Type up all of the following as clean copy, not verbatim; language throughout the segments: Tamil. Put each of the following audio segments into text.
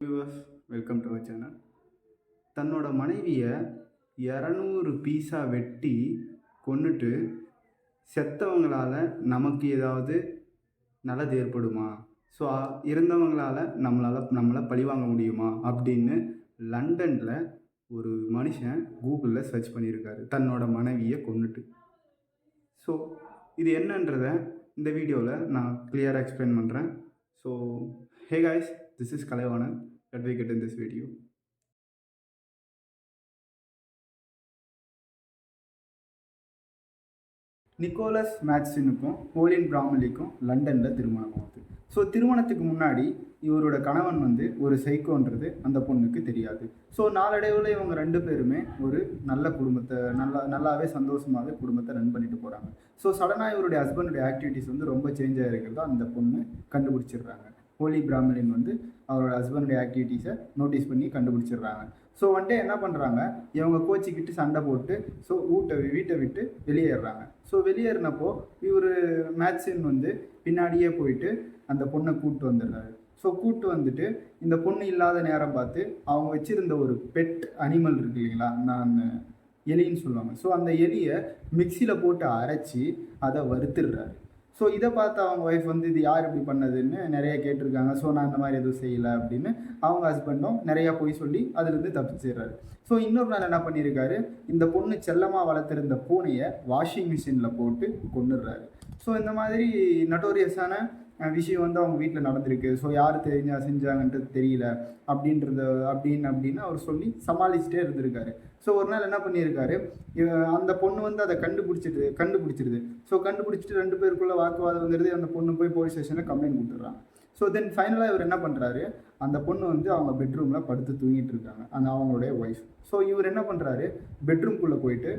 Viewers, welcome to our channel. தன்னோட மனைவியை 200 பீஸா வெட்டி கொன்னுட்டு செத்தவங்களால நமக்கு ஏதாவது நல்லது ஏற்படுமா, ஸோ இறந்தவங்களால் நம்மளை பழிவாங்க முடியுமா அப்படின்னு லண்டனில் ஒரு மனுஷன் கூகுளில் சர்ச் பண்ணியிருக்காரு, தன்னோட மனைவியை கொன்னுட்டு. ஸோ இது என்னன்றதை இந்த வீடியோவில் நான் கிளியராக எக்ஸ்பிளைன் பண்ணுறேன். So hey guys, this is Kalaivanan. Let me get in this video. Nicholas மேட்ஸினுக்கும் ஹோலின் பிராமலிக்கும் லண்டனில் திருமணம் ஆகுது. ஸோ திருமணத்துக்கு முன்னாடி இவரோட கணவன் ஒரு சைக்கோன்றது அந்த பொண்ணுக்கு தெரியாது. ஸோ நாளடைவில் இவங்க ரெண்டு பேருமே ஒரு நல்ல குடும்பத்தை நல்லாவே சந்தோஷமாகவே குடும்பத்தை ரன் பண்ணிட்டு போகிறாங்க. ஸோ சடனாக இவருடைய ஹஸ்பண்டுடைய ஆக்டிவிட்டீஸ் ரொம்ப சேஞ்ச் ஆகிருக்கிறதா அந்த பொண்ணு கண்டுபிடிச்சிடுறாங்க. ஹோலி பிராமலின் அவரோட ஹஸ்பண்டுடைய ஆக்டிவிட்டீஸை நோட்டீஸ் பண்ணி கண்டுபிடிச்சிடுறாங்க. ஸோ என்ன பண்ணுறாங்க, இவங்க கோச்சிக்கிட்டு சண்டை போட்டு ஸோ வீட்டை விட்டு வெளியேறாங்க. ஸோ வெளியேறினப்போ இவர் மேட்ஸின் பின்னாடியே போயிட்டு அந்த பொண்ணை கூப்பிட்டு வந்துடுறாரு. ஸோ கூப்பிட்டு வந்துட்டு இந்த பொண்ணு இல்லாத நேரம் பார்த்து அவங்க வச்சுருந்த ஒரு பெட் அனிமல் இருக்கு இல்லைங்களா, நான் எலின்னு சொல்லுவாங்க. ஸோ அந்த எலியை மிக்சியில் போட்டு அரைச்சி அதை வறுத்துடுறாரு. ஸோ இதை பார்த்து அவங்க ஒய்ஃப் இது யார் இப்படி பண்ணதுன்னு நிறைய கேட்டிருக்காங்க. ஸோ நான் இந்த மாதிரி எதுவும் செய்யலை அப்படின்னு அவங்க ஹஸ்பண்டும் நிறையா போய் சொல்லி அதுலேருந்து தப்பிச்சிடுறாரு. ஸோ இன்னொரு நாள் என்ன பண்ணியிருக்காரு, இந்த பொண்ணு செல்லமாக வளர்த்துருந்த பூனையை வாஷிங் மிஷினில் போட்டு கொண்டுடுறாரு. ஸோ இந்த மாதிரி நட்டோரியஸான விஷயம் அவங்க வீட்டில் நடந்திருக்கு. ஸோ யார் செஞ்சாங்கன்றது தெரியல அப்படின்னு அவர் சொல்லி சமாளிச்சுட்டே இருந்திருக்காரு. ஸோ ஒரு நாள் என்ன பண்ணியிருக்காரு, அந்த பொண்ணு அதை கண்டுபிடிச்சிருது. ஸோ கண்டுபிடிச்சிட்டு ரெண்டு பேருக்குள்ளே வாக்குவாதம் வந்துடுது. அந்த பொண்ணு போய் போலீஸ் ஸ்டேஷனில் கம்ப்ளைண்ட் கொடுத்துட்றாங்க. ஸோ தென் ஃபைனலாக இவர் என்ன பண்ணுறாரு, அந்த பொண்ணு அவங்க பெட்ரூமில் படுத்து தூங்கிட்டு இருக்காங்க, அவங்களுடைய ஒய்ஃப். ஸோ இவர் என்ன பண்ணுறாரு, பெட்ரூம்குள்ளே போயிட்டு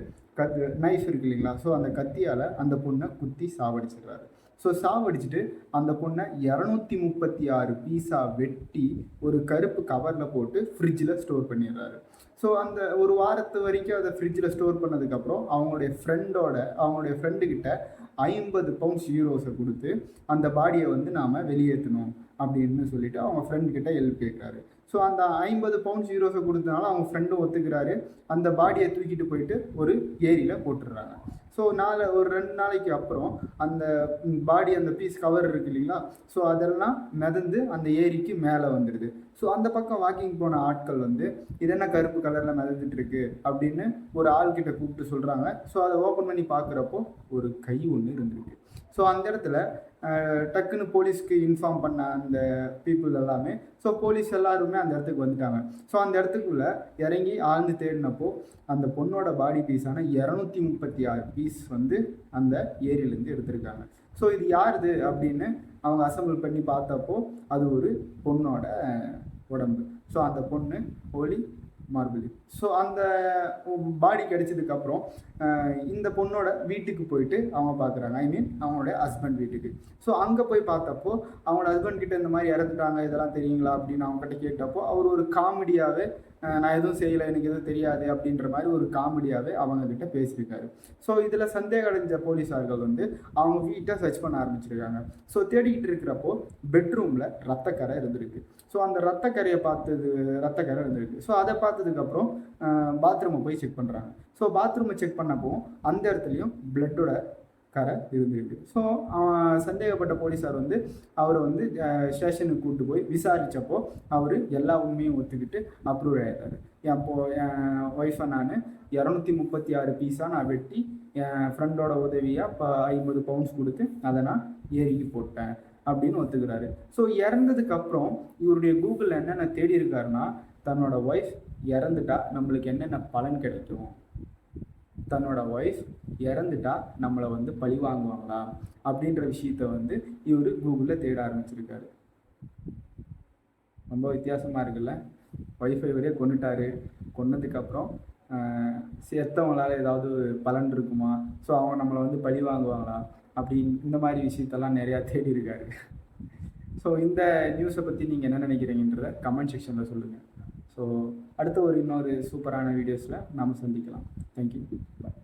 நைஃப் இருக்கு இல்லைங்களா, ஸோ அந்த கத்தியால் அந்த பொண்ணை குத்தி சாவடிச்சிடுறாரு. ஸோ சாவடிச்சுட்டு அந்த பொண்ணை 236 பீஸா வெட்டி ஒரு கருப்பு கவரில் போட்டு ஃப்ரிட்ஜில் ஸ்டோர் பண்ணிடுறாரு. ஸோ அந்த ஒரு வாரத்து வரைக்கும் அதை ஃப்ரிட்ஜில் ஸ்டோர் பண்ணதுக்கப்புறம் அவங்களுடைய ஃப்ரெண்டுக்கிட்ட 50 பவுண்ட்ஸ் யூரோஸை கொடுத்து அந்த பாடியை நாம் வெளியேற்றணும் அப்படின்னு சொல்லிட்டு அவங்க ஃப்ரெண்ட்கிட்ட ஹெல்ப் கேட்குறாரு. ஸோ அந்த 50 பவுண்ட்ஸ் யூரோஸை கொடுத்தனால அவங்க ஃப்ரெண்டும் ஒத்துக்கிறாரு. அந்த பாடியை தூக்கிட்டு போயிட்டு ஒரு ஏரியில் போட்டுடுறாங்க. ஸோ ஒரு 2 நாளைக்கு அப்புறம் அந்த பாடி, அந்த பீஸ் கவர் இருக்கு இல்லைங்களா, ஸோ அதெல்லாம் மிதந்து அந்த ஏரிக்கு மேலே வந்துடுது. ஸோ அந்த பக்கம் வாக்கிங் போன ஆட்கள் இது என்ன கருப்பு கலரில் மிதந்துட்டு இருக்கு அப்படின்னு ஒரு ஆள்கிட்ட கூப்பிட்டு சொல்கிறாங்க. ஸோ அதை ஓப்பன் பண்ணி பார்க்குறப்போ ஒரு கை ஒன்று இருந்திருக்கு. ஸோ அந்த இடத்துல டக்குன்னு போலீஸ்க்கு இன்ஃபார்ம் பண்ண அந்த பீப்புள் எல்லாமே, ஸோ போலீஸ் எல்லாருமே அந்த இடத்துக்கு வந்துட்டாங்க. ஸோ அந்த இடத்துக்குள்ளே இறங்கி ஆழ்ந்து தேடினப்போ அந்த பொண்ணோட பாடி பீஸான 236 பீஸ் அந்த ஏரியிலேருந்து எடுத்திருக்காங்க. ஸோ இது யாருது அப்படின்னு அவங்க அசம்பிள் பண்ணி பார்த்தப்போ அது ஒரு பொண்ணோட உடம்பு. ஸோ அந்த பொண்ணு ஹோலி மார்பிலி. ஸோ அந்த பாடி கிடைச்சதுக்கப்புறம் இந்த பொண்ணோட வீட்டுக்கு போயிட்டு அவங்க பார்க்குறாங்க, அவங்களோட ஹஸ்பண்ட் வீட்டுக்கு. ஸோ அங்கே போய் பார்த்தப்போ அவங்களோட ஹஸ்பண்ட் கிட்ட இந்த மாதிரி இறந்துட்டாங்க, இதெல்லாம் தெரியுங்களா அப்படின்னு அவங்ககிட்ட கேட்டப்போ அவர் ஒரு காமெடியாகவே நான் எதுவும் செய்யலை, எனக்கு எதுவும் தெரியாது அப்படின்ற மாதிரி ஒரு காமெடியாகவே அவங்கக்கிட்ட பேசியிருக்காரு. ஸோ இதில் சந்தேகம் அடைஞ்ச போலீஸார்கள் அவங்க வீட்டை சர்ச் பண்ண ஆரம்பிச்சிருக்காங்க. ஸோ தேடிக்கிட்டு இருக்கிறப்போ பெட்ரூமில் ரத்தக்கரை இருந்திருக்கு. ஸோ அந்த ரத்தக்கரை இருந்திருக்கு. ஸோ அதை பார்த்ததுக்கப்புறம் பாத்ரூமை போய் செக் பண்ணுறாங்க. ஸோ பாத்ரூமை செக் பண்ணப்போ அந்த இடத்துலையும் பிளட்டோட கரை இருந்திருக்கு. ஸோ சந்தேகப்பட்ட போலீஸார் அவரை ஸ்டேஷனுக்கு கூப்பிட்டு போய் விசாரித்தப்போ அவர் எல்லா உண்மையும் ஒத்துக்கிட்டு அப்ரூவ் ஆகிட்டார். என் ஒய்ஃபை நான் 236 பீஸாக நான் வெட்டி என் ஃப்ரெண்டோட உதவியாக 50 பவுண்ட்ஸ் கொடுத்து அதை நான் ஏறிக்கு போட்டேன் அப்படின்னு ஒத்துக்கிறாரு. ஸோ இறந்ததுக்கப்புறம் இவருடைய கூகுளில் என்னென்ன தேடி இருக்காருன்னா, தன்னோட ஒய்ஃப் இறந்துட்டா நம்மளுக்கு என்னென்ன பலன் கிடைக்கும், தன்னோட ஒய்ஃப் இறந்துட்டா நம்மளை பழி வாங்குவாங்களா அப்படின்ற விஷயத்த இவர் கூகுளில் தேட ஆரம்பிச்சிருக்காரு. ரொம்ப வித்தியாசமாக இருக்குல்ல. ஒய்ஃபை இவரே கொன்னதுக்கப்புறம் செத்தவங்களால் ஏதாவது பலன் இருக்குமா, ஸோ அவங்க நம்மளை பழி வாங்குவாங்களா அப்படின்னு இந்த மாதிரி விஷயத்தெல்லாம் நிறையா தேடி இருக்காரு. ஸோ இந்த நியூஸை பற்றி நீங்கள் என்ன நினைக்கிறீங்கன்றத கமெண்ட் செக்ஷனில் சொல்லுங்கள். ஸோ அடுத்த இன்னொரு சூப்பரான வீடியோஸில் நாம் சந்திக்கலாம். தேங்க்யூ, பாய்.